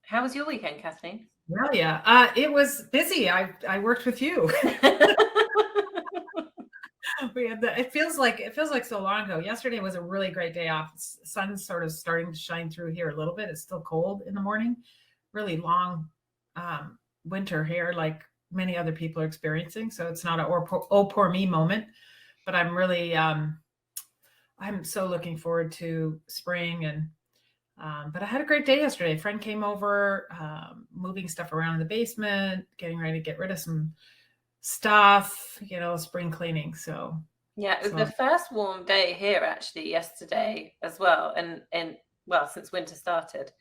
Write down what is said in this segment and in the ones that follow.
How was your weekend, Kathleen? Well, yeah, it was busy. I worked with you. It feels like so long ago. Yesterday was a really great day off. Sun's sort of starting to shine through here a little bit. It's still cold in the morning. Really long winter here, like many other people are experiencing. So it's not a oh poor me moment, but I'm so looking forward to spring. But I had a great day yesterday. A friend came over, moving stuff around in the basement, getting ready to get rid of some stuff, spring cleaning. Yeah, it was the first warm day here actually yesterday as well, and well, since winter started.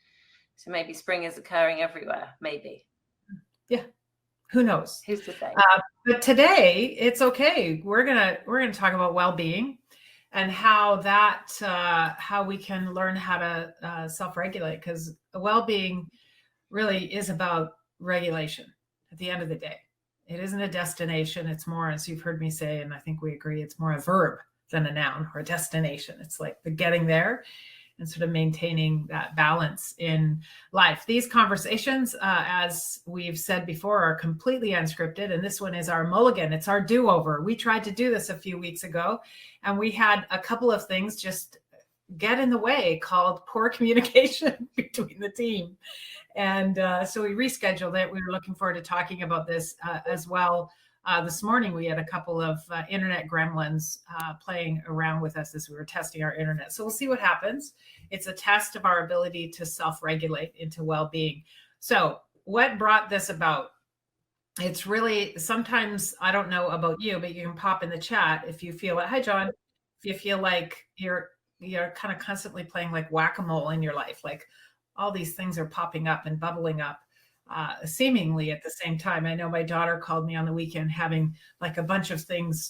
So maybe spring is occurring everywhere, maybe. Yeah, who knows? Who's to say? But today it's okay. We're gonna talk about well-being and how we can learn how to self-regulate, because well-being really is about regulation at the end of the day. It isn't a destination. It's more, as you've heard me say, and I think we agree, it's more a verb than a noun or a destination. It's like the getting there and sort of maintaining that balance in life. These conversations, as we've said before, are completely unscripted. And this one is our mulligan. It's our do-over. We tried to do this a few weeks ago, and we had a couple of things just get in the way, called poor communication between the team. And so we rescheduled it. We were looking forward to talking about this as well. This morning, we had a couple of internet gremlins playing around with us as we were testing our internet. So we'll see what happens. It's a test of our ability to self-regulate into well-being. So what brought this about? It's really, sometimes, I don't know about you, but you can pop in the chat if you feel like, hi, John, if you feel like you're kind of constantly playing like whack-a-mole in your life, like all these things are popping up and bubbling up seemingly at the same time. I know my daughter called me on the weekend having like a bunch of things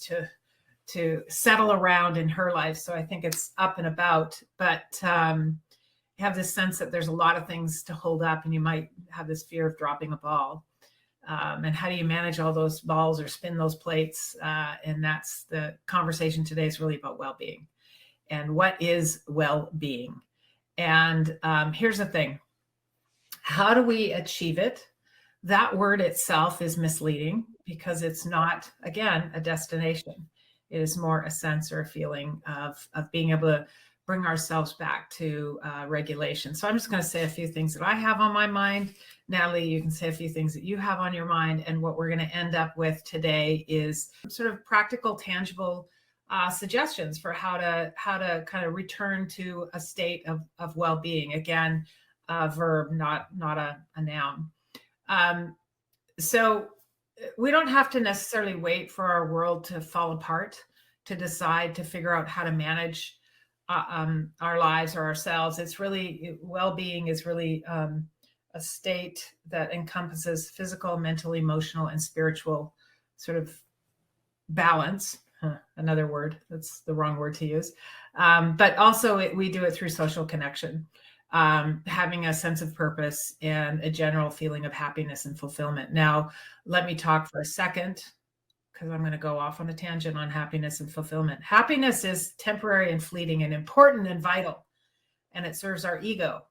to settle around in her life. So I think it's up and about, but you have this sense that there's a lot of things to hold up, and you might have this fear of dropping a ball. And how do you manage all those balls or spin those plates? And that's the conversation today, is really about well-being. And what is well-being? And here's the thing. How do we achieve it? That word itself is misleading, because it's not, again, a destination. It is more a sense or a feeling of being able to bring ourselves back to regulation. So I'm just going to say a few things that I have on my mind. Natalie, you can say a few things that you have on your mind. And what we're going to end up with today is sort of practical, tangible suggestions for how to kind of return to a state of well-being. Again, a verb, not a noun. So we don't have to necessarily wait for our world to fall apart to decide to figure out how to manage our lives or ourselves. It's really, well-being is really a state that encompasses physical, mental, emotional, and spiritual sort of balance. Another word, that's the wrong word to use. But also we do it through social connection, having a sense of purpose and a general feeling of happiness and fulfillment. Now, let me talk for a second, because I'm going to go off on a tangent on happiness and fulfillment. Happiness is temporary and fleeting and important and vital, and it serves our ego,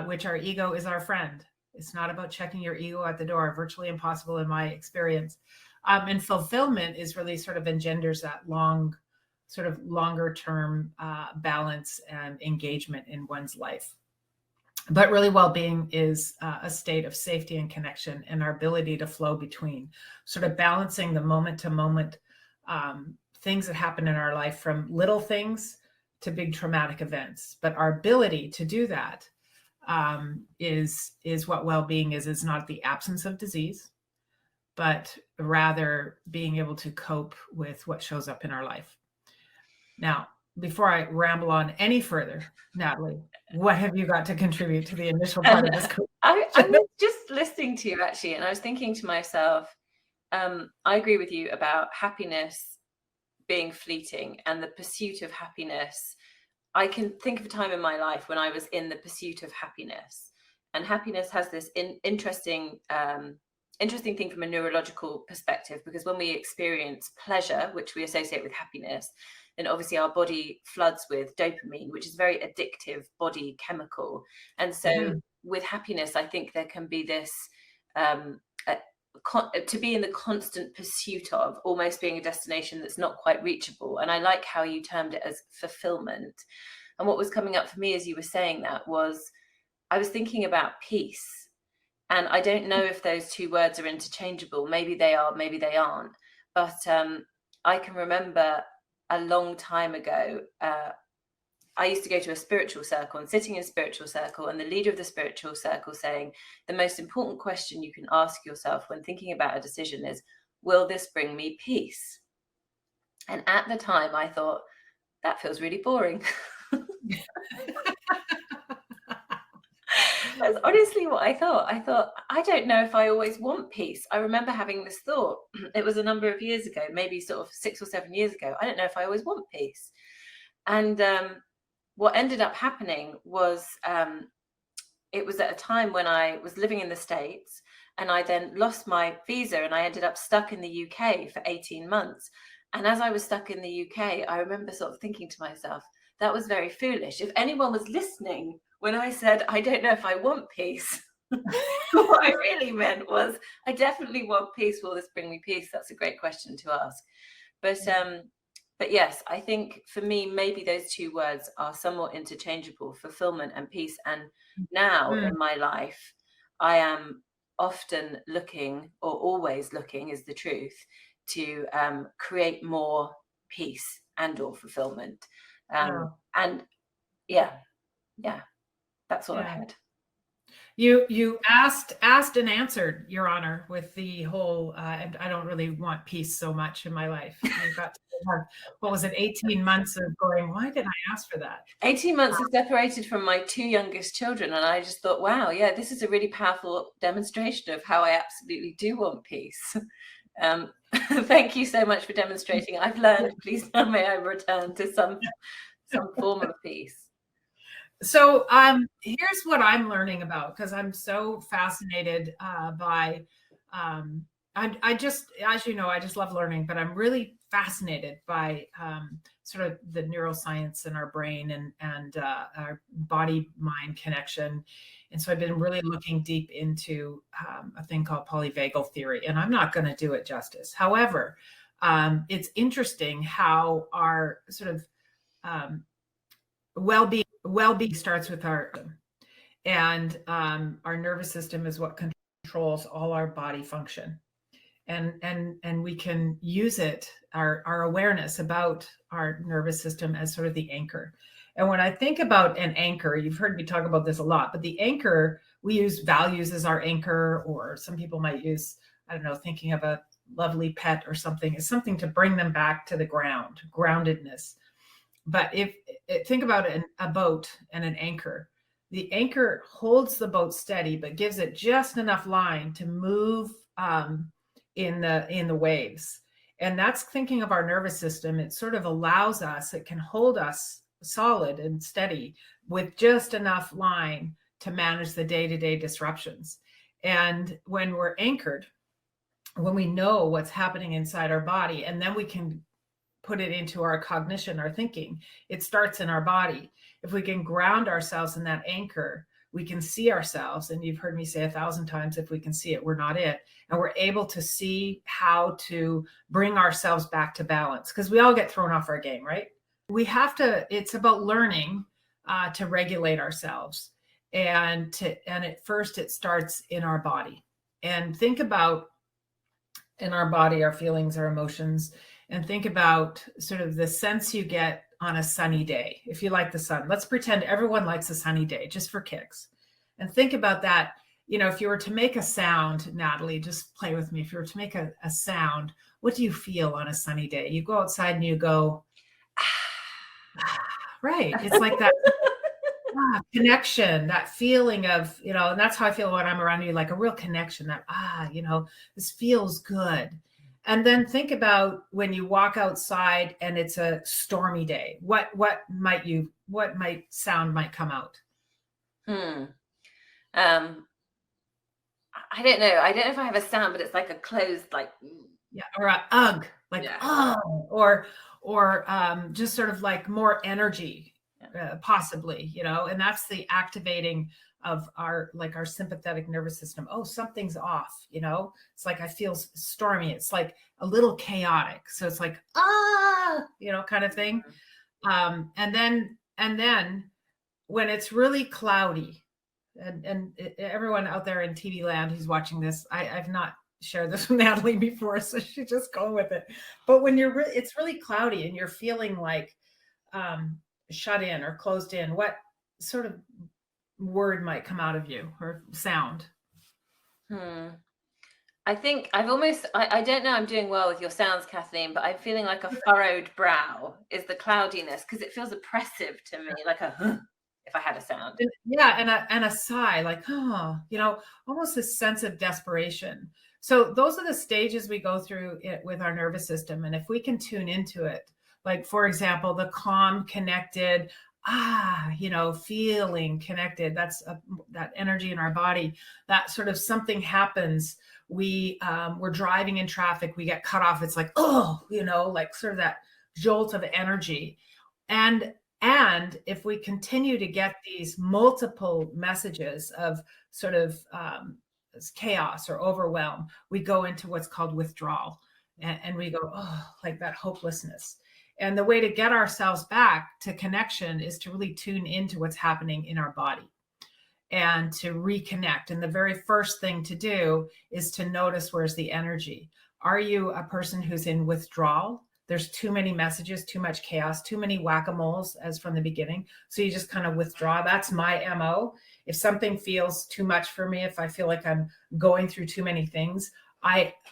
which our ego is our friend. It's not about checking your ego at the door, virtually impossible in my experience. And fulfillment is really sort of engenders that longer term balance and engagement in one's life. But really, well-being is a state of safety and connection, and our ability to flow between, sort of balancing the moment to moment things that happen in our life, from little things to big traumatic events. But our ability to do that is what well-being is. It's not the absence of disease, but rather being able to cope with what shows up in our life. Now, before I ramble on any further, Natalie, what have you got to contribute to the initial part of this? I was just listening to you, actually, and I was thinking to myself, I agree with you about happiness being fleeting and the pursuit of happiness. I can think of a time in my life when I was in the pursuit of happiness, and happiness has this interesting thing from a neurological perspective, because when we experience pleasure, which we associate with happiness, then obviously our body floods with dopamine, which is a very addictive body chemical. And so with happiness, I think there can be this to be in the constant pursuit of, almost being a destination that's not quite reachable. And I like how you termed it as fulfillment. And what was coming up for me as you were saying that was, I was thinking about peace. And I don't know if those two words are interchangeable. Maybe they are, maybe they aren't. But I can remember a long time ago, I used to go to a spiritual circle and sitting in a spiritual circle, and the leader of the spiritual circle saying, the most important question you can ask yourself when thinking about a decision is, will this bring me peace? And at the time I thought, that feels really boring. That's honestly what I thought. I thought, I don't know if I always want peace. I remember having this thought. It was a number of years ago, maybe sort of 6 or 7 years ago. I don't know if I always want peace. And what ended up happening was, it was at a time when I was living in the States, and I then lost my visa and I ended up stuck in the UK for 18 months. And as I was stuck in the UK, I remember sort of thinking to myself, that was very foolish. If anyone was listening when I said, I don't know if I want peace, what I really meant was, I definitely want peace. Will this bring me peace? That's a great question to ask. But yes, I think for me, maybe those two words are somewhat interchangeable, fulfillment and peace. And now in my life, I am often looking, or always looking is the truth, to create more peace and or fulfillment. And yeah, that's what I had. You asked and answered, Your Honor, with the whole, and I don't really want peace so much in my life. You got to have, what was it, 18 months of going, why did I ask for that? 18 months is separated from my 2 youngest children. And I just thought, wow, yeah, this is a really powerful demonstration of how I absolutely do want peace. Thank you so much for demonstrating. I've learned, please now may I return to some form of peace. So here's what I'm learning about, because I'm so fascinated by, I just, as you know, I just love learning, but I'm really fascinated by sort of the neuroscience in our brain and our body-mind connection. And so I've been really looking deep into a thing called polyvagal theory, and I'm not going to do it justice. However, it's interesting how our sort of well-being starts with and our nervous system is what controls all our body function, and we can use it, our awareness about our nervous system, as sort of the anchor. And when I think about an anchor, you've heard me talk about this a lot, but the anchor, we use values as our anchor, or some people might use, I don't know, thinking of a lovely pet or something, is something to bring them back to the ground, groundedness. But think about a boat and an anchor. The anchor holds the boat steady, but gives it just enough line to move in the waves. And that's thinking of our nervous system. It sort of allows us, it can hold us solid and steady with just enough line to manage the day-to-day disruptions. And when we're anchored, when we know what's happening inside our body, and then we can put it into our cognition, our thinking, it starts in our body. If we can ground ourselves in that anchor, we can see ourselves. And you've heard me say 1,000 times, if we can see it, we're not it. And we're able to see how to bring ourselves back to balance, because we all get thrown off our game, right? We have to, it's about learning to regulate ourselves. And at first it starts in our body. And think about in our body, our feelings, our emotions, and think about sort of the sense you get on a sunny day. If you like the sun, let's pretend everyone likes a sunny day just for kicks. And think about that. You know, if you were to make a sound, Natalie, just play with me. If you were to make a sound, what do you feel on a sunny day? You go outside and you go, right. It's like that connection, that feeling of, you know, and that's how I feel when I'm around you, like a real connection that, you know, this feels good. And then think about when you walk outside and it's a stormy day. What sound might come out? I don't know. I don't know if I have a sound, but it's like a closed, like, yeah, or a ugh, like, yeah. Oh, or just sort of like more energy, possibly, and that's the activating of our sympathetic nervous system. Oh, something's off, it's like I feel stormy. It's like a little chaotic. So it's like, kind of thing. And then when it's really cloudy, and everyone out there in TV land who's watching this, I've not shared this with Natalie before, so she's just going with it. But when it's really cloudy and you're feeling like shut in or closed in, what sort of word might come out of you or sound? I think I don't know, I'm doing well with your sounds, Kathleen, but I'm feeling like a furrowed brow is the cloudiness, because it feels oppressive to me, like if I had a sound. Yeah, and a sigh, like, almost a sense of desperation. So those are the stages we go through with our nervous system. And if we can tune into it, like, for example, the calm, connected, feeling connected, that's that energy in our body, that sort of something happens. We're driving in traffic, we get cut off. It's like, like sort of that jolt of energy. And if we continue to get these multiple messages of sort of chaos or overwhelm, we go into what's called withdrawal, and we go, like that hopelessness. And the way to get ourselves back to connection is to really tune into what's happening in our body and to reconnect. And the very first thing to do is to notice, where's the energy? Are you a person who's in withdrawal? There's too many messages, too much chaos, too many whack-a-moles as from the beginning. So you just kind of withdraw. That's my MO. If something feels too much for me, if I feel like I'm going through too many things,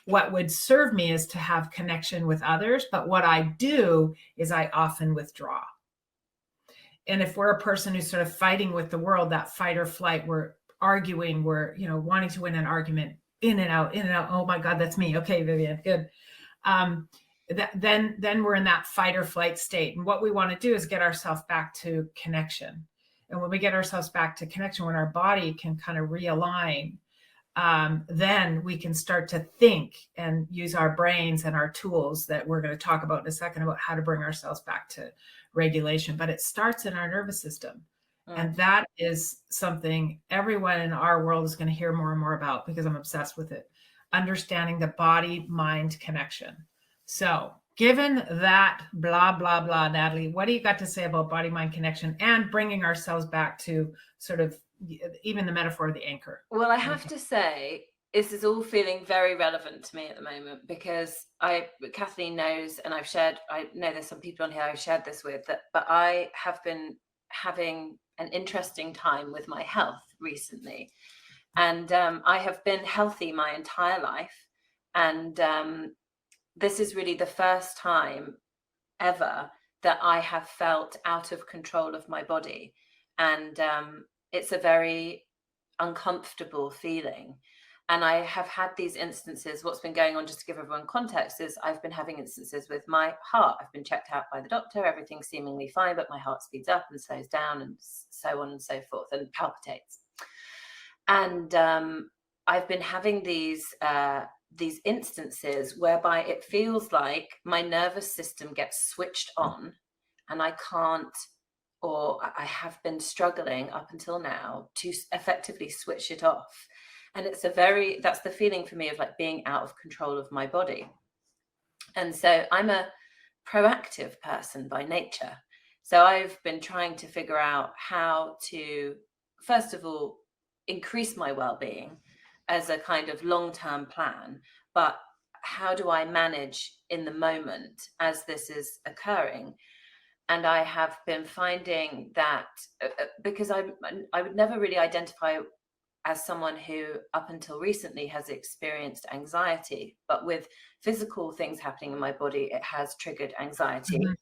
what would serve me is to have connection with others. But what I do is I often withdraw. And if we're a person who's sort of fighting with the world, that fight or flight, we're arguing, we're, wanting to win an argument, in and out, in and out. Oh my God, that's me. Okay, Vivian, good. Then we're in that fight or flight state. And what we want to do is get ourselves back to connection. And when we get ourselves back to connection, when our body can kind of realign, then we can start to think and use our brains and our tools that we're going to talk about in a second, about how to bring ourselves back to regulation. But it starts in our nervous system. And that is something everyone in our world is going to hear more and more about, because I'm obsessed with it. Understanding the body-mind connection. So given that blah, blah, blah, Natalie, what do you got to say about body-mind connection and bringing ourselves back to sort of even the metaphor of the anchor? Well, I have to say, this is all feeling very relevant to me at the moment, because Kathleen knows, and I know there's some people on here I've shared this with, but I have been having an interesting time with my health recently. And I have been healthy my entire life. And this is really the first time ever that I have felt out of control of my body. And it's a very uncomfortable feeling. And I have had these instances. What's been going on, just to give everyone context, is I've been having instances with my heart. I've been checked out by the doctor, everything's seemingly fine, but my heart speeds up and slows down and so on and so forth, and palpitates. And I've been having these instances whereby it feels like my nervous system gets switched on, and I can't, or I have been struggling up until now to effectively switch it off. And that's the feeling for me of like being out of control of my body. And so I'm a proactive person by nature. So I've been trying to figure out how to, first of all, increase my well-being as a kind of long-term plan, but how do I manage in the moment as this is occurring? And I have been finding that because I would never really identify as someone who up until recently has experienced anxiety, but with physical things happening in my body, it has triggered anxiety. Mm-hmm.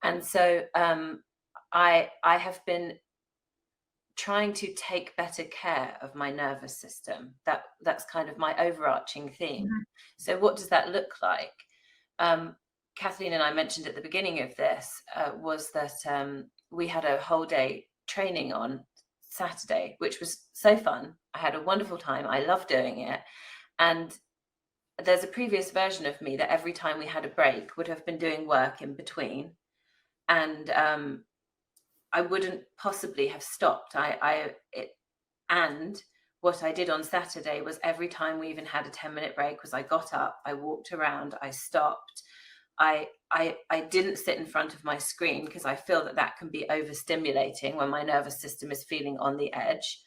And so I have been trying to take better care of my nervous system. That's kind of my overarching theme. Mm-hmm. So what does that look like? Kathleen and I mentioned at the beginning of this was that we had a whole day training on Saturday, which was so fun. I had a wonderful time. I love doing it. And there's a previous version of me that every time we had a break would have been doing work in between, and I wouldn't possibly have stopped. And what I did on Saturday was every time we even had a 10-minute break was I got up, I walked around, I stopped. I didn't sit in front of my screen because I feel that can be overstimulating when my nervous system is feeling on the edge.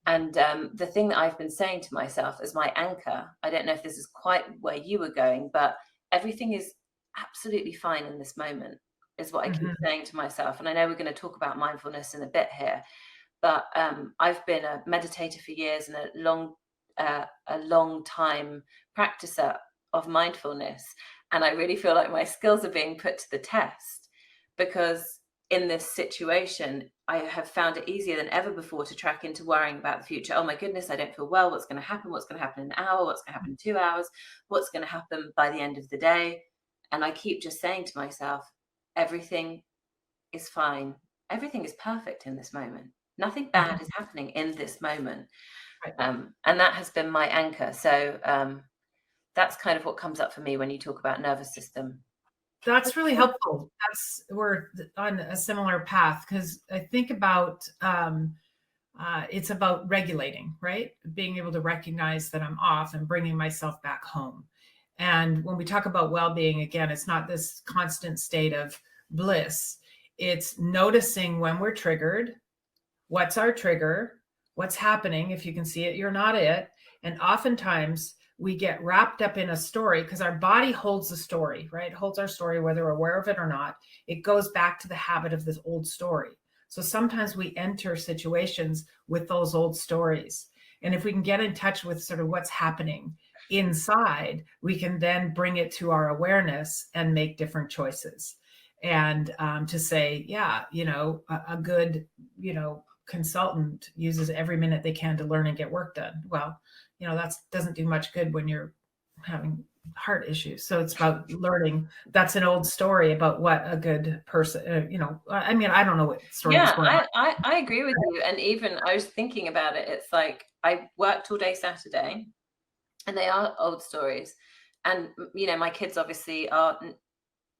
And the thing that I've been saying to myself as my anchor, I don't know if this is quite where you were going, but everything is absolutely fine in this moment, is what I keep saying to myself. And I know we're going to talk about mindfulness in a bit here, but I've been a meditator for years and a long time practicer of mindfulness. And I really feel like my skills are being put to the test, because in this situation, I have found it easier than ever before to track into worrying about the future. Oh my goodness, I don't feel well. What's going to happen? What's going to happen in an hour? What's going to happen in 2 hours? What's going to happen by the end of the day? And I keep just saying to myself, everything is fine. Everything is perfect in this moment. Nothing bad is happening in this moment. And that has been my anchor. So that's kind of what comes up for me when you talk about nervous system. That's really helpful. We're on a similar path, because I think about it's about regulating, right? Being able to recognize that I'm off and bringing myself back home. And when we talk about well-being, again, it's not this constant state of bliss. It's noticing when we're triggered, what's our trigger, what's happening. If you can see it, you're not it. And oftentimes we get wrapped up in a story because our body holds the story, right? It holds our story, whether we're aware of it or not. It goes back to the habit of this old story. So sometimes we enter situations with those old stories. And if we can get in touch with sort of what's happening inside, we can then bring it to our awareness and make different choices. And to say, yeah, a good, consultant uses every minute they can to learn and get work done. Well, that doesn't do much good when you're having heart issues. So it's about learning. That's an old story about what a good person, I mean, I don't know what story is going on. I agree with you. And even I was thinking about it. It's like I worked all day Saturday, and they are old stories. And, my kids obviously are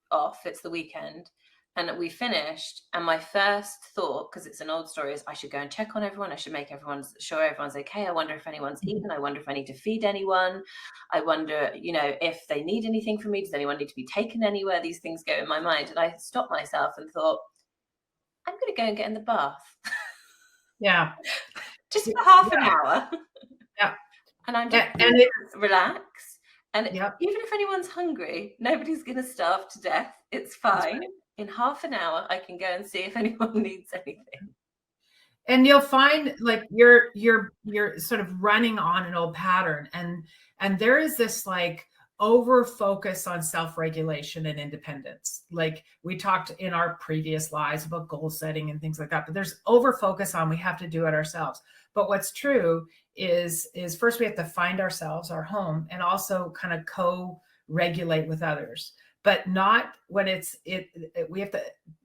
off. It's the weekend. And we finished, and my first thought, because it's an old story, is I should go and check on everyone. I should make sure everyone's okay. I wonder if anyone's eaten. I wonder if I need to feed anyone. I wonder, if they need anything from me. Does anyone need to be taken anywhere? These things go in my mind. And I stopped myself and thought, I'm going to go and get in the bath. Yeah. Just for half an hour. Yeah. And I'm just relax. And even if anyone's hungry, nobody's going to starve to death. It's fine. In half an hour, I can go and see if anyone needs anything. And you'll find like you're sort of running on an old pattern, and there is this like over focus on self-regulation and independence. Like we talked in our previous lives about goal setting and things like that, but there's over focus on we have to do it ourselves. But what's true is first we have to find ourselves, our home, and also kind of co-regulate with others. But not when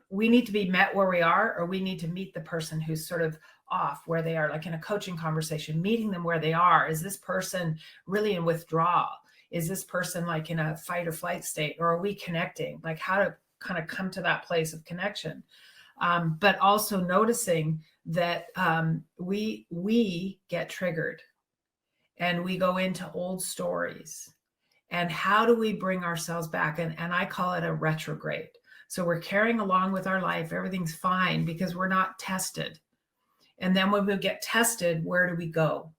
we need to be met where we are, or we need to meet the person who's sort of off where they are, like in a coaching conversation, meeting them where they are. Is this person really in withdrawal? Is this person like in a fight or flight state, or are we connecting? Like how to kind of come to that place of connection. But also noticing that we get triggered and we go into old stories. And how do we bring ourselves back? And I call it a retrograde. So we're carrying along with our life. Everything's fine because we're not tested. And then when we get tested, where do we go?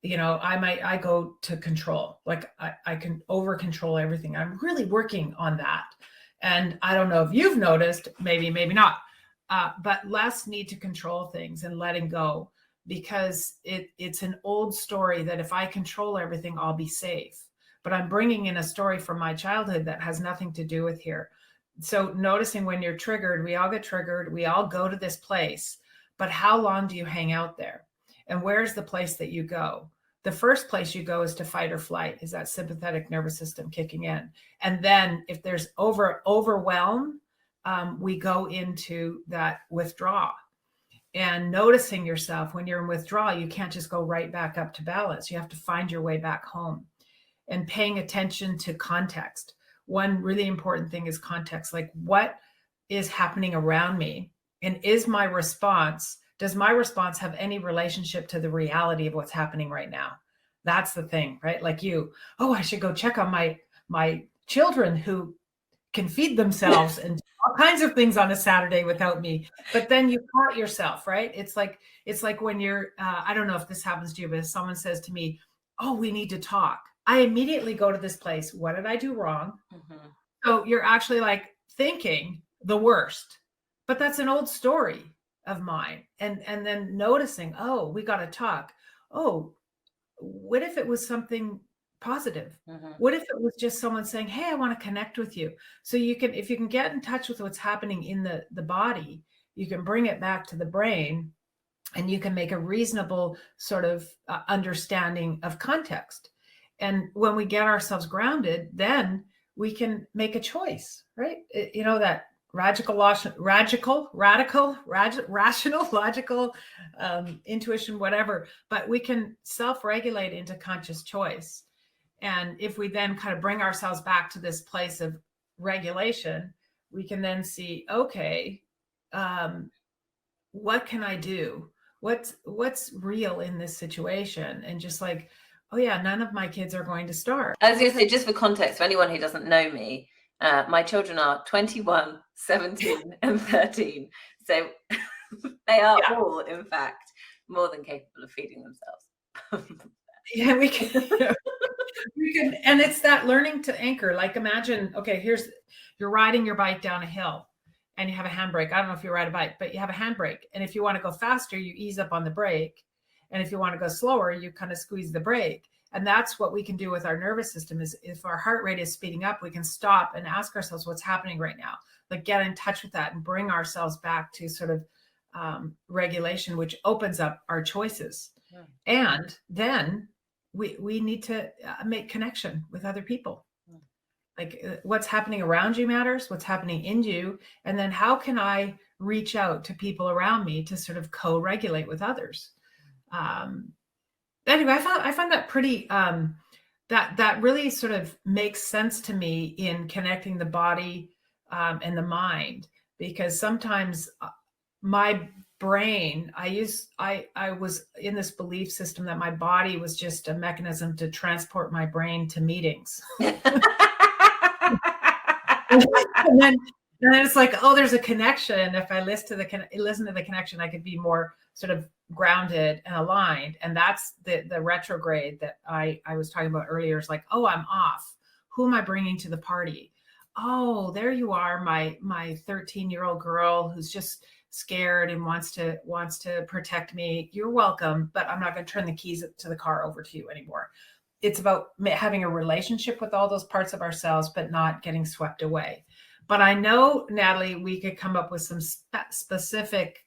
I go to control. Like I can over control everything. I'm really working on that. And I don't know if you've noticed, maybe not, but less need to control things and letting go, because it's an old story that if I control everything, I'll be safe. But I'm bringing in a story from my childhood that has nothing to do with here. So noticing when you're triggered, we all get triggered. We all go to this place, but how long do you hang out there? And where's the place that you go? The first place you go is to fight or flight, is that sympathetic nervous system kicking in. And then if there's overwhelm, we go into that withdrawal. And noticing yourself when you're in withdrawal, you can't just go right back up to balance. You have to find your way back home. and paying attention to context. One really important thing is context, like what is happening around me, and does my response have any relationship to the reality of what's happening right now? That's the thing, right? Like I should go check on my children who can feed themselves and do all kinds of things on a Saturday without me. But then you caught yourself, right? It's like when you're, I don't know if this happens to you, but if someone says to me, oh, we need to talk, I immediately go to this place. What did I do wrong? Mm-hmm. So you're actually like thinking the worst, but that's an old story of mine. And then noticing, oh, we got to talk. Oh, what if it was something positive? Mm-hmm. What if it was just someone saying, hey, I want to connect with you? So if you can get in touch with what's happening in the body, you can bring it back to the brain, and you can make a reasonable sort of understanding of context. And when we get ourselves grounded, then we can make a choice, right? That rational, logical, intuition, whatever, but we can self-regulate into conscious choice. And if we then kind of bring ourselves back to this place of regulation, we can then see, okay, what can I do? What's real in this situation? And just like, oh yeah, none of my kids are going to starve. I was going to say, just for context, for anyone who doesn't know me, my children are 21, 17, and 13. So they are all, in fact, more than capable of feeding themselves. Yeah, we can. And it's that learning to anchor. Like imagine, okay, you're riding your bike down a hill and you have a handbrake. I don't know if you ride a bike, but you have a handbrake. And if you want to go faster, you ease up on the brake. And if you want to go slower, you kind of squeeze the brake. And that's what we can do with our nervous system is if our heart rate is speeding up, we can stop and ask ourselves what's happening right now. Like get in touch with that and bring ourselves back to sort of regulation, which opens up our choices. Yeah. And then we need to make connection with other people. Like what's happening around you matters, what's happening in you. And then how can I reach out to people around me to sort of co-regulate with others? Anyway, I find that pretty, that really sort of makes sense to me in connecting the body and the mind, because sometimes my brain, I was in this belief system that my body was just a mechanism to transport my brain to meetings. and then it's like, oh, there's a connection. If I listen to the connection, I could be more sort of grounded and aligned. And that's the retrograde that I was talking about earlier. Is like, oh, I'm off. Who am I bringing to the party? Oh, there you are, my 13-year-old girl who's just scared and wants to protect me. You're welcome, but I'm not going to turn the keys to the car over to you anymore. It's about having a relationship with all those parts of ourselves, but not getting swept away. But I know, Natalie, we could come up with some specific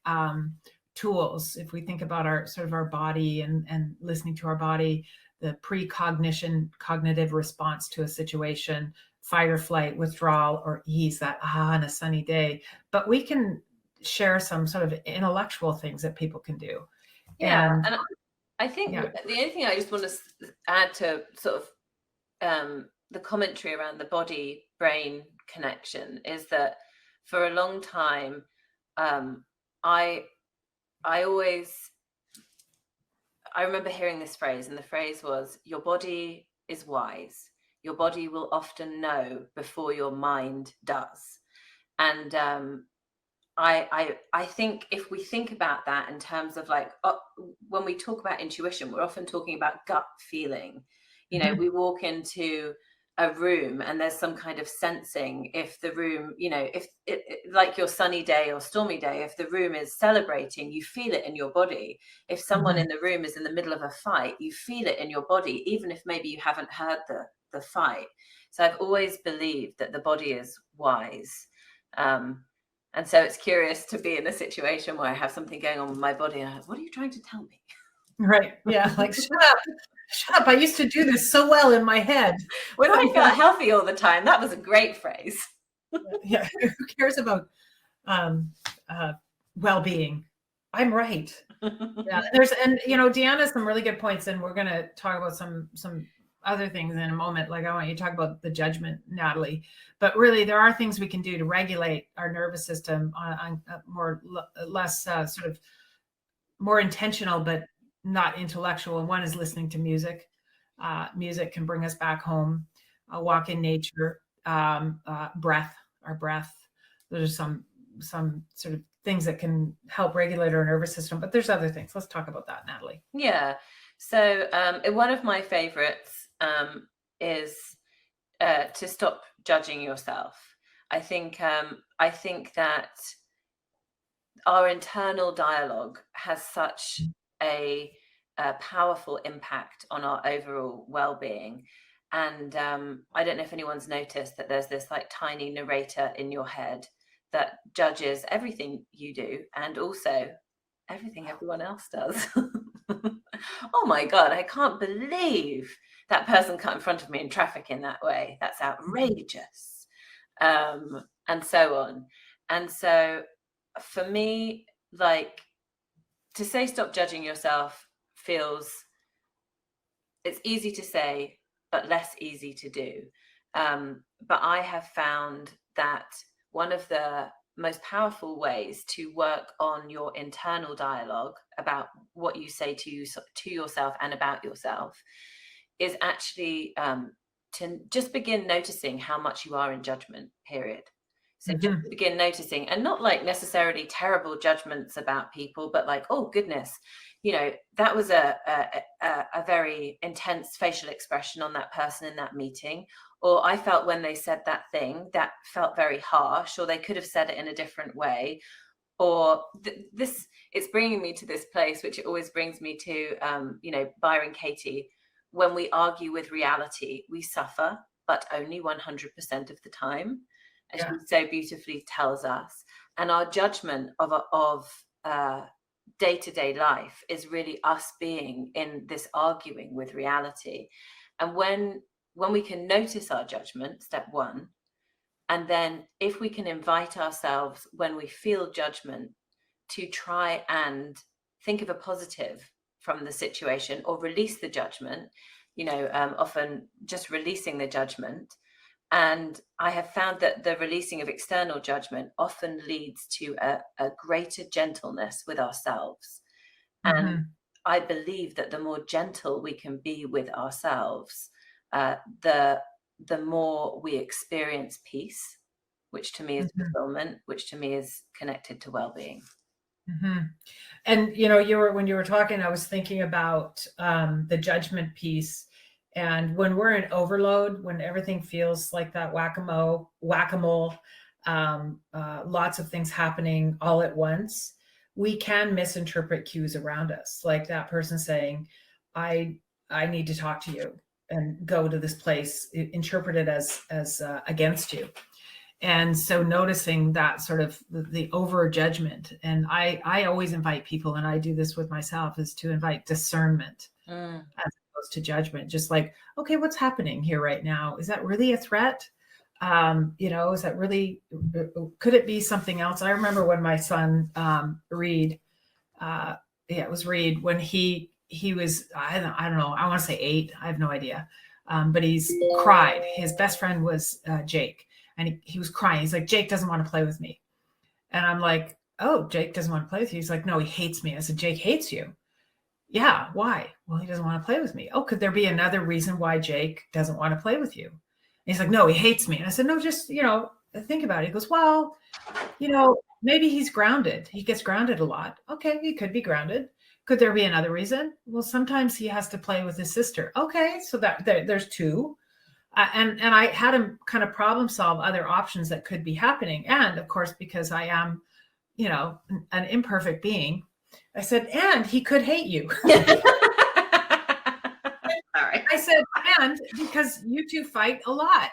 tools if we think about our body and listening to our body, the precognition, cognitive response to a situation, fight or flight, withdrawal or ease, that on a sunny day. But we can share some sort of intellectual things that people can do. Yeah, and I think the only thing I just want to add to sort of the commentary around the body-brain connection is that for a long time, I remember hearing this phrase, and the phrase was, your body is wise. Your body will often know before your mind does. And I think if we think about that in terms of like, when we talk about intuition, we're often talking about gut feeling. You know, we walk into a room and there's some kind of sensing if the room, you know, if it like your sunny day or stormy day, if the room is celebrating, you feel it in your body. If someone in the room is in the middle of a fight, you feel it in your body, even if maybe you haven't heard the fight. So I've always believed that the body is wise. And so it's curious to be in a situation where I have something going on with my body and I'm like, what are you trying to tell me? Right. Yeah. Like, shut up. I used to do this so well in my head. When I felt healthy all the time, that was a great phrase. Yeah. Who cares about well-being? I'm right. Yeah. And you know, Deanna has some really good points, and we're going to talk about some other things in a moment. Like I want you to talk about the judgment, Natalie, but really there are things we can do to regulate our nervous system on less sort of more intentional, but not intellectual. And one is listening to music. Music can bring us back home. A walk in nature, breath, our breath. Those are some sort of things that can help regulate our nervous system, but there's other things. Let's talk about that, Natalie. Yeah. So one of my favorites is to stop judging yourself. I think that our internal dialogue has such a powerful impact on our overall well-being. And I don't know if anyone's noticed that there's this like tiny narrator in your head that judges everything you do and also everything everyone else does. Oh my God, I can't believe that person cut in front of me in traffic in that way. That's outrageous. And so on. And so for me, like, to say stop judging yourself it's easy to say, but less easy to do. But I have found that one of the most powerful ways to work on your internal dialogue about what you say to yourself and about yourself is actually to just begin noticing how much you are in judgment, period. So just begin noticing, and not like necessarily terrible judgments about people, but like, oh goodness, that was a very intense facial expression on that person in that meeting. Or I felt when they said that thing that felt very harsh, or they could have said it in a different way. Or it's bringing me to this place, which it always brings me to, Byron Katie, when we argue with reality, we suffer, but only 100% of the time. As she so beautifully tells us. And our judgment of day-to-day life is really us being in this arguing with reality. And when we can notice our judgment, step one, and then if we can invite ourselves when we feel judgment to try and think of a positive from the situation or release the judgment, often just releasing the judgment. And I have found that the releasing of external judgment often leads to a greater gentleness with ourselves. And I believe that the more gentle we can be with ourselves, the more we experience peace, which to me is fulfillment, which to me is connected to well-being. And when you were talking, I was thinking about the judgment piece. And when we're in overload, when everything feels like that whack-a-mole, lots of things happening all at once, we can misinterpret cues around us. Like that person saying, I need to talk to you and go to this place, interpret it as against you. And so noticing that sort of the over judgment. And I always invite people, and I do this with myself, is to invite discernment as opposed to judgment. Just like, okay, what's happening here right now? Is that really a threat? Is that really, could it be something else? I remember when my son, Reed, it was Reed, when he was, I don't know, I want to say 8, I have no idea. But he's cried. His best friend was Jake. And he was crying. He's like, Jake doesn't want to play with me. And I'm like, oh, Jake doesn't want to play with you. He's like, no, he hates me. I said, Jake hates you. Yeah. Why? Well, he doesn't want to play with me. Oh, could there be another reason why Jake doesn't want to play with you? And he's like, no, he hates me. And I said, no, just, think about it. He goes, well, maybe he's grounded. He gets grounded a lot. Okay. He could be grounded. Could there be another reason? Well, sometimes he has to play with his sister. Okay. So that there's 2. And I had him kind of problem solve other options that could be happening. And of course, because I am, an imperfect being, I said, and he could hate you. All right. I said, and because you two fight a lot.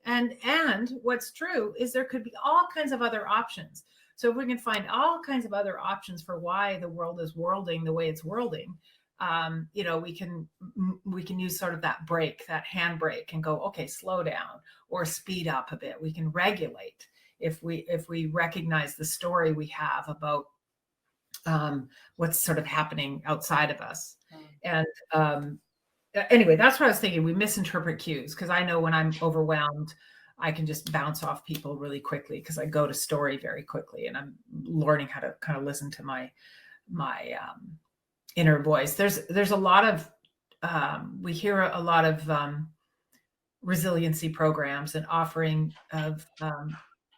And what's true is there could be all kinds of other options. So if we can find all kinds of other options for why the world is worlding the way it's worlding, we can use sort of that brake, that handbrake, and go, okay, slow down or speed up a bit. We can regulate if we recognize the story we have about what's sort of happening outside of us. And anyway, that's what I was thinking. We misinterpret cues, because I know when I'm overwhelmed, I can just bounce off people really quickly because I go to story very quickly, and I'm learning how to kind of listen to my inner voice. There's a lot of we hear a lot of resiliency programs and offering of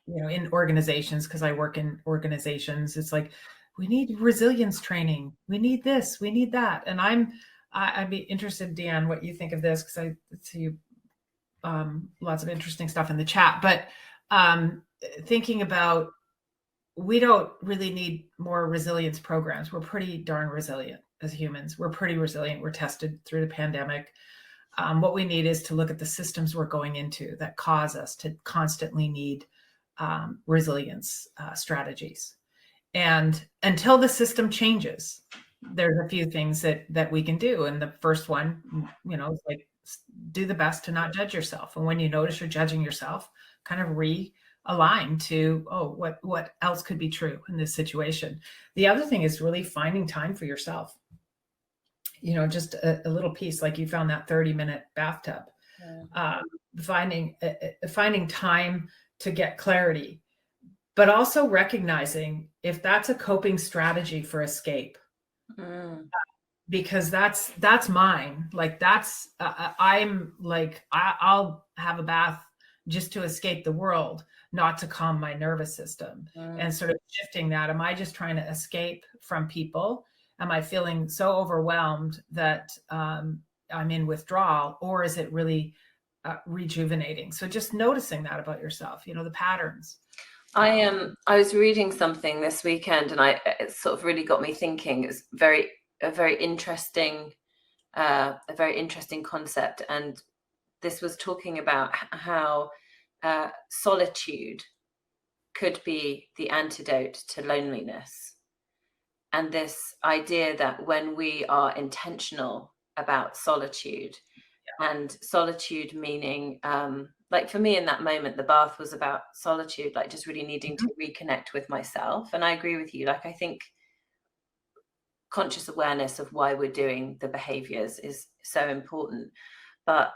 in organizations, because I work in organizations. It's like, we need resilience training, we need this, we need that. And I'd be interested, Dan, what you think of this, because I see lots of interesting stuff in the chat. But thinking about, we don't really need more resilience programs. We're pretty darn resilient as humans. We're pretty resilient. We're tested through the pandemic. What we need is to look at the systems we're going into that cause us to constantly need resilience strategies. And until the system changes, there's a few things that we can do. And the first one, is like, do the best to not judge yourself. And when you notice you're judging yourself, kind of realign to, what else could be true in this situation. The other thing is really finding time for yourself. Just a little piece, like you found that 30-minute bathtub. Finding time to get clarity, but also recognizing if that's a coping strategy for escape. Because that's mine. Like, that's I'm like, I'll have a bath just to escape the world, not to calm my nervous system. And sort of shifting that. Am I just trying to escape from people? Am I feeling so overwhelmed that I'm in withdrawal, or is it really rejuvenating? So just noticing that about yourself, the patterns. I was reading something this weekend, and it sort of really got me thinking. It's a very interesting concept, and this was talking about how solitude could be the antidote to loneliness. And this idea that when we are intentional about solitude, and solitude meaning, like for me in that moment, the bath was about solitude, like just really needing to reconnect with myself. And I agree with you. Like, I think conscious awareness of why we're doing the behaviors is so important. But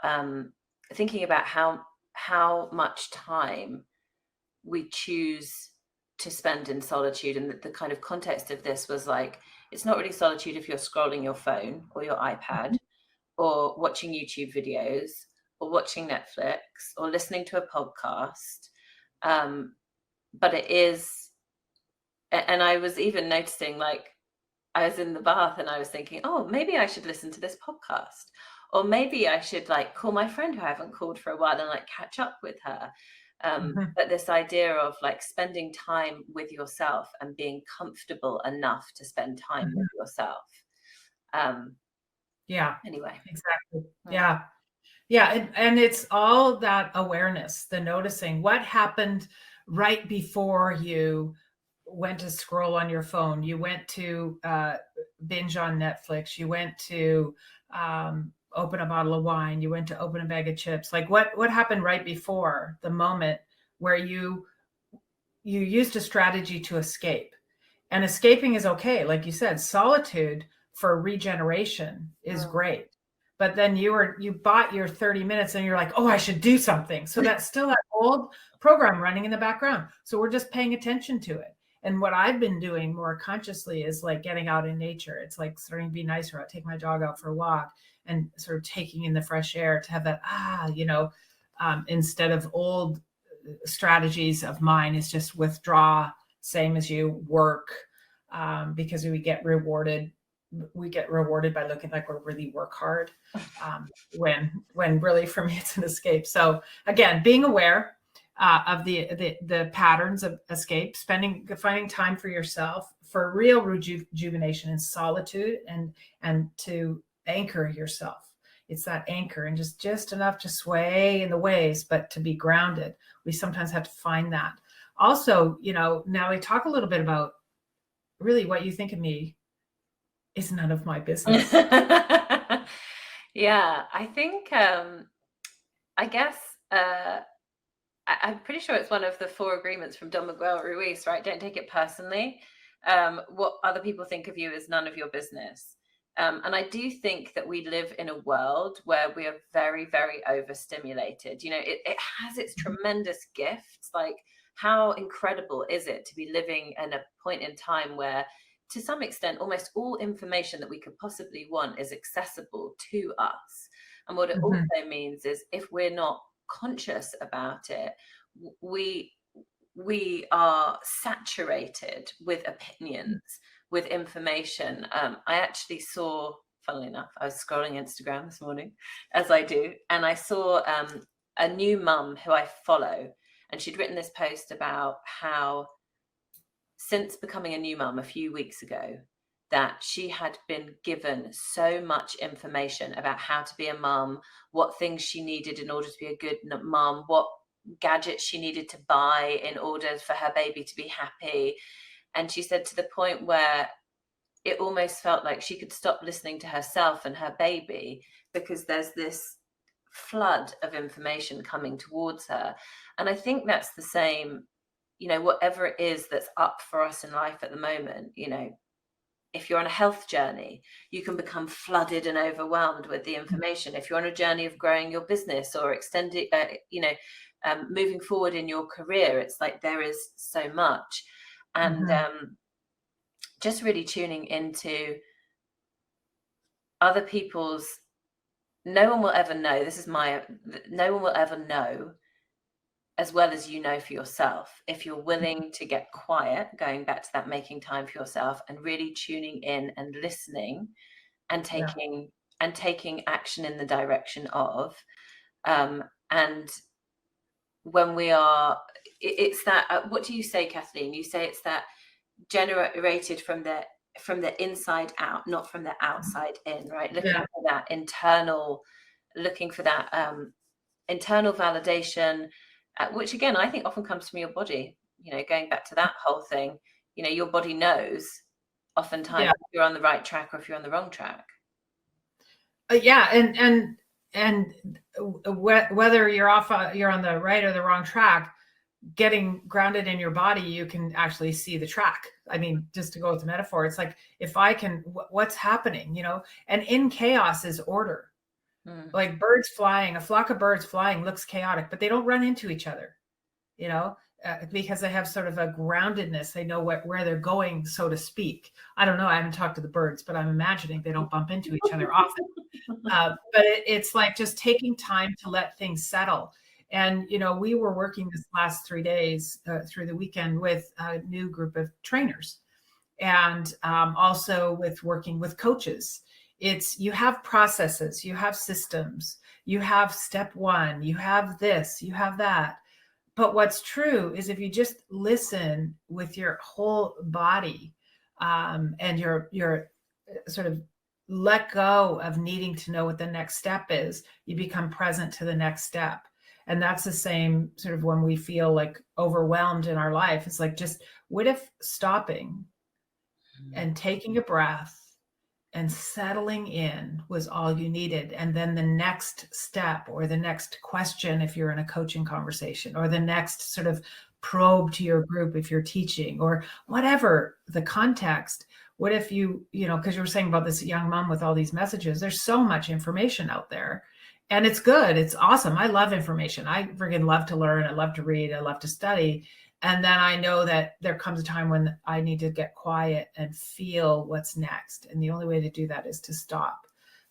thinking about how much time we choose to spend in solitude, and the kind of context of this was like, it's not really solitude if you're scrolling your phone or your iPad or watching YouTube videos or watching Netflix or listening to a podcast, but it is. And I was even noticing, like, I was in the bath and I was thinking, oh, maybe I should listen to this podcast, or maybe I should like call my friend who I haven't called for a while and like catch up with her. But this idea of like spending time with yourself and being comfortable enough to spend time with yourself. Anyway. Exactly. Yeah. And it's all that awareness, the noticing what happened right before you went to scroll on your phone. You went to binge on Netflix. You went to open a bottle of wine. You went to open a bag of chips. Like, what happened right before the moment where you used a strategy to escape? And escaping is okay. Like you said, solitude for regeneration is great. But then you bought your 30 minutes and you're like, oh, I should do something. So that's still that old program running in the background. So we're just paying attention to it. And what I've been doing more consciously is like getting out in nature. It's like starting to be nicer. I'll take my dog out for a walk and sort of taking in the fresh air to have that, instead of old strategies of mine is just withdraw, same as you work, because we get rewarded by looking like we're really work hard, when really for me it's an escape. So again, being aware of the patterns of escape, finding time for yourself for real rejuvenation and solitude, and to anchor yourself. It's that anchor, and just enough to sway in the waves, but to be grounded. We sometimes have to find that. Also, now we talk a little bit about really what you think of me is none of my business. Yeah, I think, I guess, I'm pretty sure it's one of the 4 agreements from Don Miguel Ruiz, right? Don't take it personally. What other people think of you is none of your business. And I do think that we live in a world where we are very, very overstimulated. It has its tremendous gifts. Like, how incredible is it to be living in a point in time where, to some extent, almost all information that we could possibly want is accessible to us. And what it also means is, if we're not conscious about it, we are saturated with opinions, with information. I actually saw, funnily enough, I was scrolling Instagram this morning, as I do, and I saw a new mum who I follow, and she'd written this post about how, since becoming a new mum a few weeks ago, that she had been given so much information about how to be a mum, what things she needed in order to be a good mum, what gadgets she needed to buy in order for her baby to be happy. And she said, to the point where it almost felt like she could stop listening to herself and her baby, because there's this flood of information coming towards her. And I think that's the same, whatever it is that's up for us in life at the moment. If you're on a health journey, you can become flooded and overwhelmed with the information. If you're on a journey of growing your business or extending, moving forward in your career, it's like there is so much. And just really tuning into other people's, no one will ever know as well as you know for yourself, if you're willing to get quiet, going back to that, making time for yourself, and really tuning in and listening and taking action in the direction of, and when we are, it's that, what do you say, Kathleen? You say it's that generated from the inside out, not from the outside in, right? Looking for that internal validation, which again, I think often comes from your body. Going back to that whole thing, your body knows oftentimes if you're on the right track or if you're on the wrong track. And whether you're on the right or the wrong track, getting grounded in your body, you can actually see the track. I mean, just to go with the metaphor, it's like, if I can, what's happening, and in chaos is order. Like birds flying, a flock of birds flying looks chaotic, but they don't run into each other, because they have sort of a groundedness. They know where they're going, so to speak. I don't know. I haven't talked to the birds, but I'm imagining they don't bump into each other often. But it's like just taking time to let things settle. And, we were working this last 3 days through the weekend with a new group of trainers, and also with working with coaches. You have processes, you have systems, you have step one, you have this, you have that. But what's true is, if you just listen with your whole body, and your sort of let go of needing to know what the next step is, you become present to the next step. And that's the same sort of when we feel like overwhelmed in our life. It's like, just what if stopping and taking a breath and settling in was all you needed? And then the next step, or the next question, if you're in a coaching conversation, or the next sort of probe to your group if you're teaching, or whatever the context. What if because you were saying about this young mom with all these messages, there's so much information out there, and it's good. It's awesome. I love information. I freaking love to learn. I love to read. I love to study. And then I know that there comes a time when I need to get quiet and feel what's next. And the only way to do that is to stop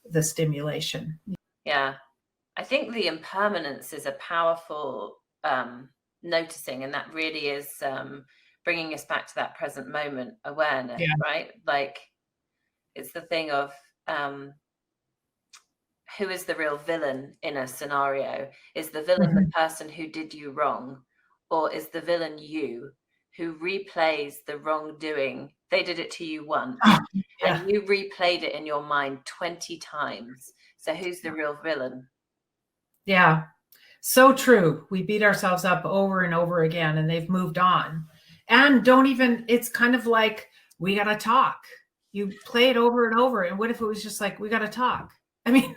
the stimulation. Yeah. I think the impermanence is a powerful noticing. And that really is bringing us back to that present moment awareness, right? Like, it's the thing of who is the real villain in a scenario? Is the villain the person who did you wrong? Or is the villain you, who replays the wrongdoing? They did it to you once, and you replayed it in your mind 20 times. So who's the real villain? Yeah, so true. We beat ourselves up over and over again, and they've moved on. And it's kind of like, we got to talk. You play it over and over. And what if it was just like, we got to talk? I mean,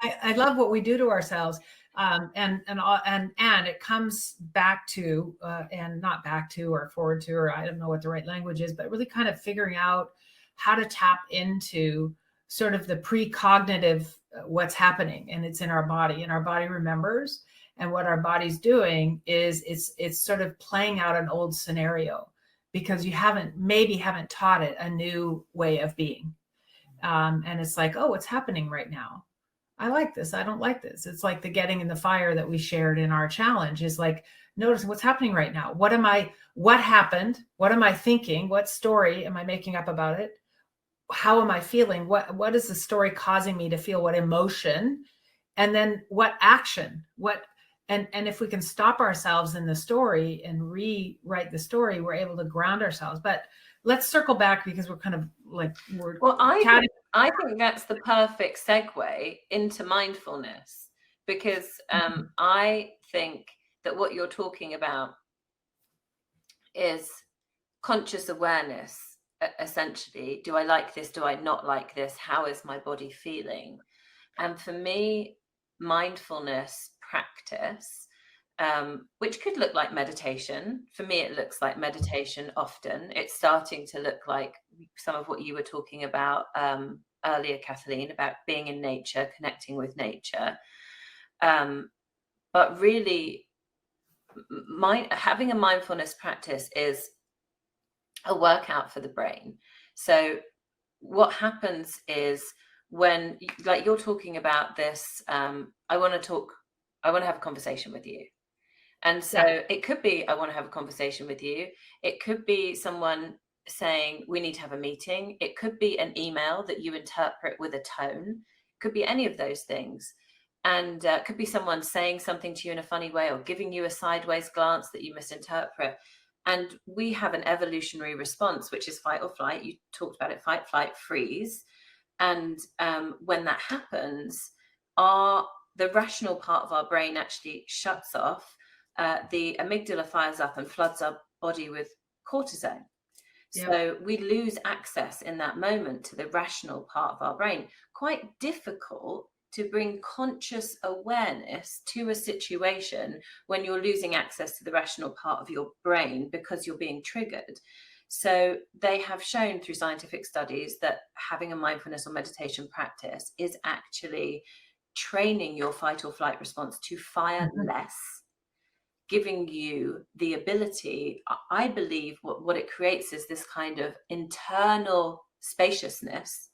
I love what we do to ourselves. And it comes back to, and not back to or forward to, or I don't know what the right language is, but really kind of figuring out how to tap into sort of the precognitive what's happening, and it's in our body, and our body remembers. And what our body's doing is it's sort of playing out an old scenario because you haven't taught it a new way of being. And it's like, oh, what's happening right now? I like this. I don't like this. It's like the getting in the fire that we shared in our challenge is like, notice what's happening right now. What happened? What am I thinking? What story am I making up about it? How am I feeling? What is the story causing me to feel? What emotion? And then what action? And if we can stop ourselves in the story and rewrite the story, we're able to ground ourselves. But let's circle back because we're kind of like, I think that's the perfect segue into mindfulness, because I think that what you're talking about is conscious awareness, essentially. Do I like this? Do I not like this? How is my body feeling? And for me, mindfulness practice, which could look like meditation. For me, it looks like meditation often. It's starting to look like some of what you were talking about earlier, Kathleen, about being in nature, connecting with nature. But really, having a mindfulness practice is a workout for the brain. So what happens is when, like you're talking about this, I want to have a conversation with you. And so it could be, I want to have a conversation with you. It could be someone saying, we need to have a meeting. It could be an email that you interpret with a tone. It could be any of those things. And it could be someone saying something to you in a funny way or giving you a sideways glance that you misinterpret. And we have an evolutionary response, which is fight or flight. You talked about it, fight, flight, freeze. And when that happens, the rational part of our brain actually shuts off. The amygdala fires up and floods our body with cortisone. Yep. So we lose access in that moment to the rational part of our brain. Quite difficult to bring conscious awareness to a situation when you're losing access to the rational part of your brain because you're being triggered. So they have shown through scientific studies that having a mindfulness or meditation practice is actually training your fight or flight response to fire less, giving you the ability, I believe what it creates is this kind of internal spaciousness,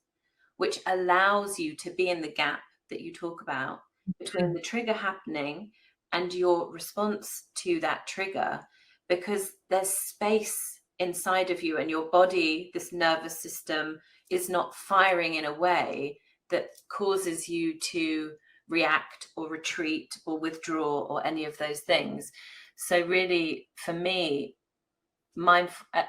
which allows you to be in the gap that you talk about between the trigger happening and your response to that trigger, because there's space inside of you and your body, this nervous system is not firing in a way that causes you to react or retreat or withdraw or any of those things. So really, for me,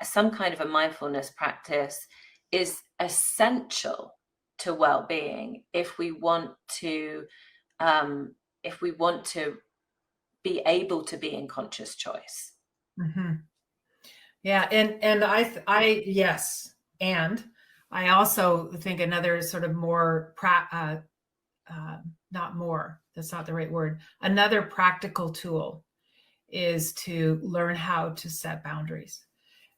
some kind of a mindfulness practice is essential to well-being if we want to be able to be in conscious choice. Yeah, and I yes, and I also think another sort of more not more, that's not the right word. Another practical tool is to learn how to set boundaries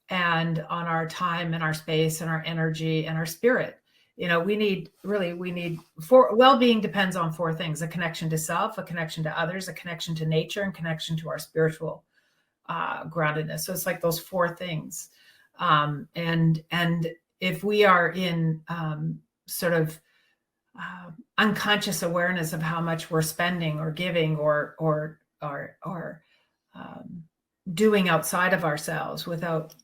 and on our time and our space and our energy and our spirit. You know, we need well-being depends on four things: a connection to self, a connection to others, a connection to nature, and connection to our spiritual groundedness. So it's like those four things. And if we are in sort of unconscious awareness of how much we're spending or giving or doing outside of ourselves without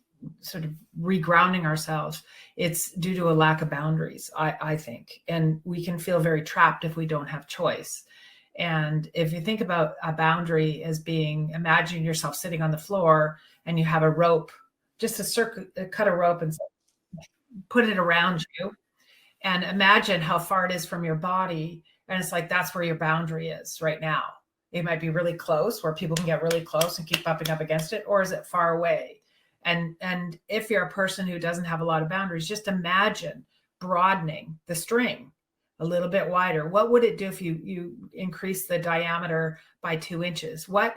sort of regrounding ourselves, it's due to a lack of boundaries, I think. And we can feel very trapped if we don't have choice. And if you think about a boundary as being, imagine yourself sitting on the floor and you have a rope, just cut a rope and put it around you. And imagine how far it is from your body. And it's like, that's where your boundary is right now. It might be really close where people can get really close and keep bumping up against it, or is it far away? And if you're a person who doesn't have a lot of boundaries, just imagine broadening the string a little bit wider? What would it do if you increase the diameter by 2 inches? What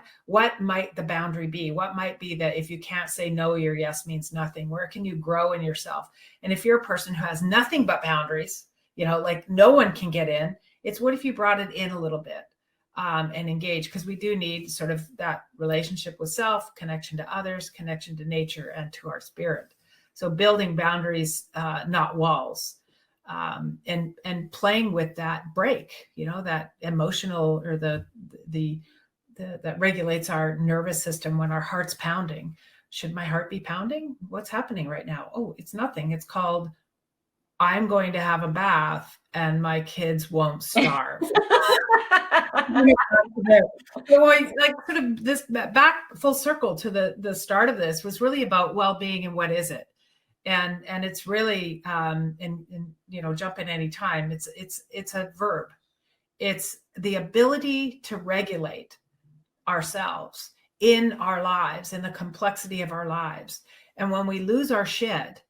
might the boundary be? What might be that if you can't say no, your yes means nothing? Where can you grow in yourself? And if you're a person who has nothing but boundaries, like no one can get in, it's what if you brought it in a little bit and engage? Because we do need sort of that relationship with self, connection to others, connection to nature, and to our spirit. So building boundaries, not walls. And playing with that break, that emotional, or the that regulates our nervous system when our heart's pounding. Should my heart be pounding? What's happening right now? Oh, it's nothing. It's called, I'm going to have a bath and my kids won't starve. Like sort of this back full circle to the start of this was really about well-being and what is it? And it's really and jump in any time. It's a verb. It's the ability to regulate ourselves in our lives, in the complexity of our lives. And when we lose our shit,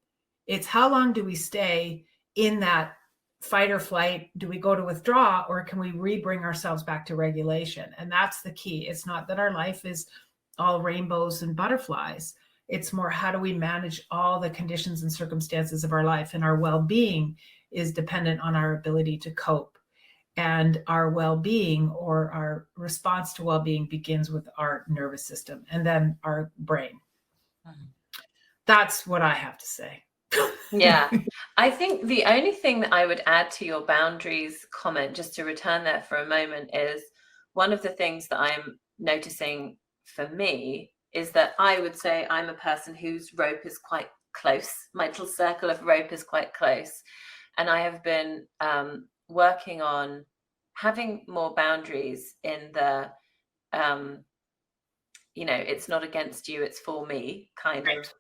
it's how long do we stay in that fight or flight? Do we go to withdraw, or can we re-bring ourselves back to regulation? And that's the key. It's not that our life is all rainbows and butterflies. It's more, how do we manage all the conditions and circumstances of our life? And our well-being is dependent on our ability to cope. And our well-being, or our response to well-being, begins with our nervous system and then our brain. That's what I have to say. Yeah. I think the only thing that I would add to your boundaries comment, just to return there for a moment, is one of the things that I'm noticing for me is that I would say I'm a person whose rope is quite close. My little circle of rope is quite close. And I have been working on having more boundaries in the, it's not against you, it's for me kind of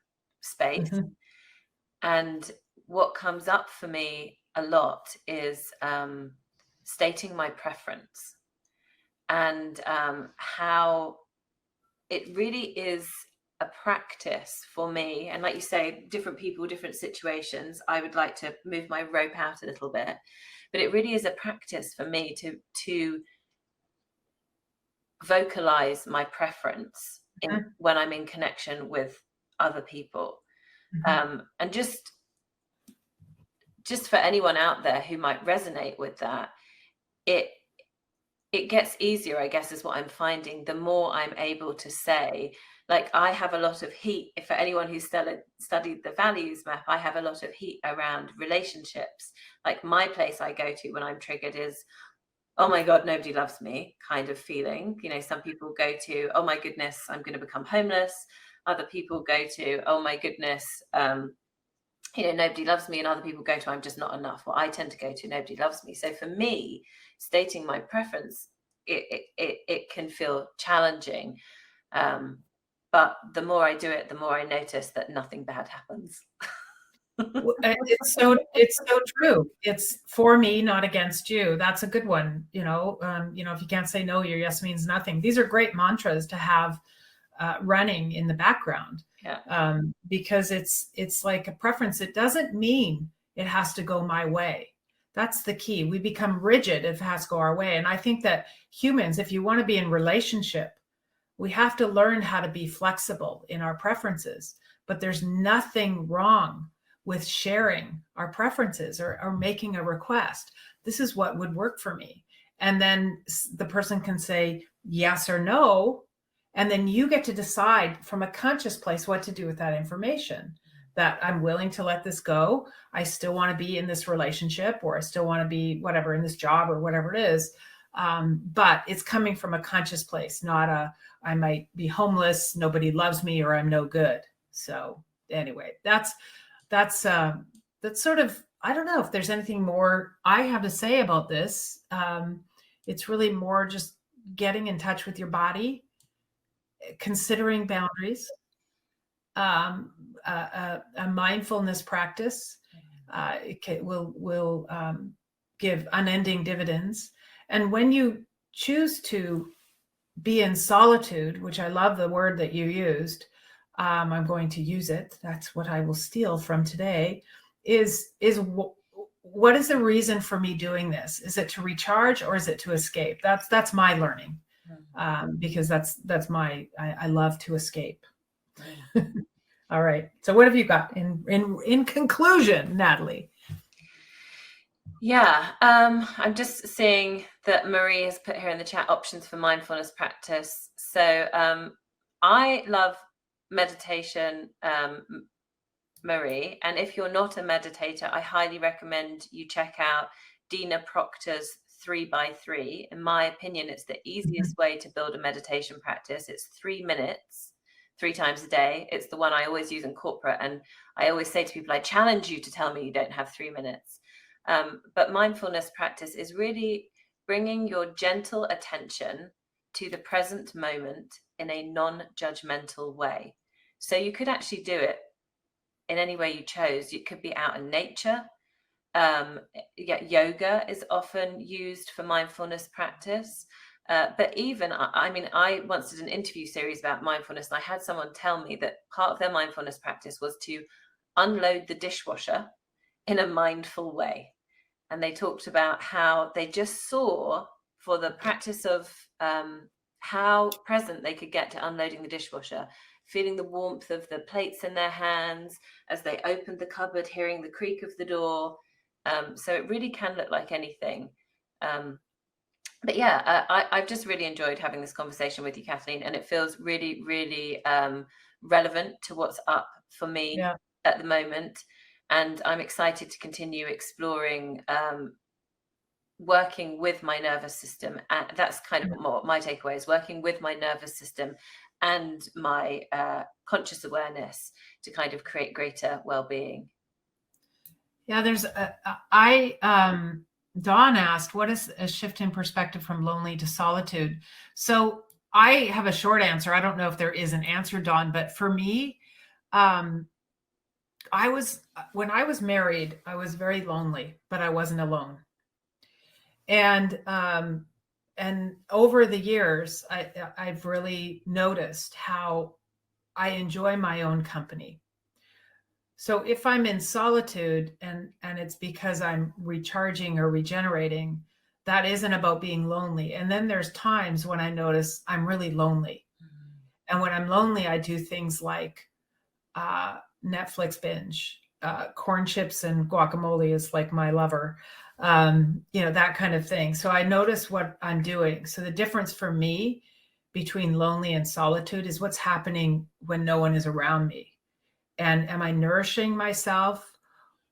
space. Mm-hmm. And what comes up for me a lot is stating my preference, and how it really is a practice for me. And like you say, different people, different situations, I would like to move my rope out a little bit, but it really is a practice for me to vocalize my preference when I'm in connection with other people. And just for anyone out there who might resonate with that, it gets easier, I guess, is what I'm finding. The more I'm able to say, like, I have a lot of heat. For anyone who's studied the values map, I have a lot of heat around relationships. Like, my place I go to when I'm triggered is, oh my God, nobody loves me kind of feeling. Some people go to, oh my goodness, I'm going to become homeless. Other people go to, oh my goodness, nobody loves me. And other people go to, I'm just not enough. Well, I tend to go to, nobody loves me. So for me, stating my preference, it can feel challenging. But the more I do it, the more I notice that nothing bad happens. It's so true. It's for me, not against you. That's a good one. If you can't say no, your yes means nothing. These are great mantras to have running in the background. Yeah. Because it's like a preference. It doesn't mean it has to go my way. That's the key. We become rigid if it has to go our way. And I think that humans, if you want to be in relationship, we have to learn how to be flexible in our preferences. But there's nothing wrong with sharing our preferences or making a request. This is what would work for me. And then the person can say yes or no. And then you get to decide from a conscious place what to do with that information. That I'm willing to let this go. I still want to be in this relationship, or I still want to be whatever in this job or whatever it is. But it's coming from a conscious place, not I might be homeless, nobody loves me, or I'm no good. So anyway, that's sort of, I don't know if there's anything more I have to say about this. It's really more just getting in touch with your body, considering boundaries, a mindfulness practice. It will give unending dividends. And when you choose to be in solitude, which I love the word that you used, I'm going to use it. That's what I will steal from today. Is what is the reason for me doing this? Is it to recharge or is it to escape? That's my learning, because that's my, I love to escape. All right. So what have you got in conclusion, Natalie? Yeah, I'm just seeing that Marie has put here in the chat options for mindfulness practice. So I love meditation, Marie, and if you're not a meditator, I highly recommend you check out Dina Proctor's 3x3. In my opinion, it's the easiest way to build a meditation practice. It's 3 minutes, 3 times a day. It's the one I always use in corporate, and I always say to people, I challenge you to tell me you don't have 3 minutes. But mindfulness practice is really bringing your gentle attention to the present moment in a non-judgmental way. So you could actually do it in any way you chose. It could be out in nature. Yoga is often used for mindfulness practice. But even, I mean, I once did an interview series about mindfulness, and I had someone tell me that part of their mindfulness practice was to unload the dishwasher in a mindful way. And they talked about how they just saw, for the practice of how present they could get to unloading the dishwasher, feeling the warmth of the plates in their hands as they opened the cupboard, hearing the creak of the door. So it really can look like anything. But yeah, I've just really enjoyed having this conversation with you, Kathleen, and it feels really, really relevant to what's up for me at the moment. And I'm excited to continue exploring working with my nervous system. And that's kind of what my takeaway is, working with my nervous system and my conscious awareness to kind of create greater well-being. Yeah, there's Dawn asked, what is a shift in perspective from lonely to solitude? So I have a short answer. I don't know if there is an answer, Dawn, but for me, when I was married, I was very lonely, but I wasn't alone. And over the years, I've really noticed how I enjoy my own company. So if I'm in solitude and it's because I'm recharging or regenerating, that isn't about being lonely. And then there's times when I notice I'm really lonely. And when I'm lonely, I do things like Netflix binge, corn chips and guacamole is like my lover, that kind of thing. So I notice what I'm doing. So the difference for me between lonely and solitude is what's happening when no one is around me. And am I nourishing myself,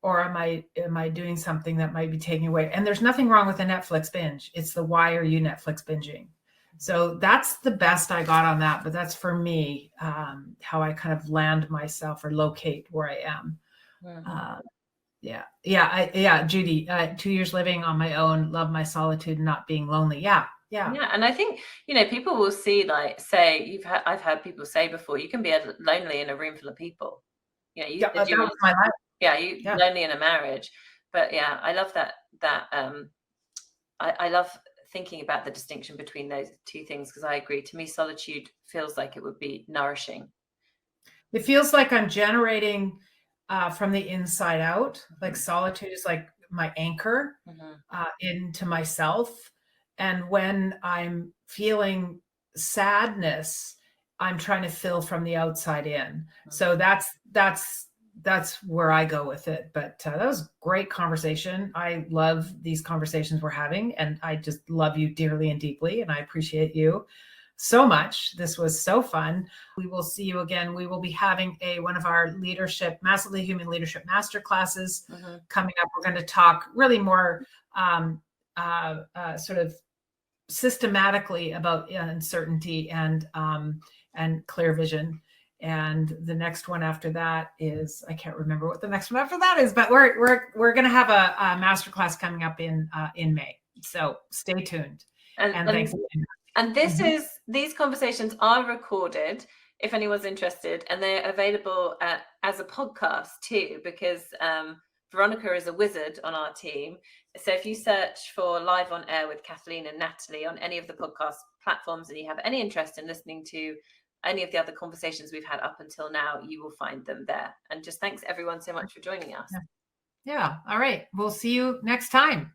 or am I doing something that might be taking away? And there's nothing wrong with a Netflix binge. It's the why are you Netflix binging? So that's the best I got on that. But that's for me, how I kind of land myself or locate where I am. Judy, 2 years living on my own, love my solitude, not being lonely. Yeah. And I think, people will see, like, say, I've heard people say before, you can be lonely in a room full of people. That was my life. Lonely in a marriage. But yeah, I love that I love thinking about the distinction between those two things, because I agree. To me, solitude feels like it would be nourishing. It feels like I'm generating from the inside out. Like solitude is like my anchor into myself. And when I'm feeling sadness, I'm trying to fill from the outside in. So that's where I go with it. But that was a great conversation. I love these conversations we're having, and I just love you dearly and deeply. And I appreciate you so much. This was so fun. We will see you again. We will be having one of our massively human leadership masterclasses coming up. We're going to talk really more sort of systematically about uncertainty and clear vision. And the next one after that is, I can't remember what the next one after that is, but we're going to have a masterclass coming up in May. So stay tuned. And thanks again. And these conversations are recorded if anyone's interested, and they're available as a podcast too, because Veronica is a wizard on our team. So if you search for Live on Air with Kathleen and Natalie on any of the podcast platforms, and you have any interest in listening to any of the other conversations we've had up until now, you will find them there. And just thanks everyone so much for joining us. Yeah. All right. We'll see you next time.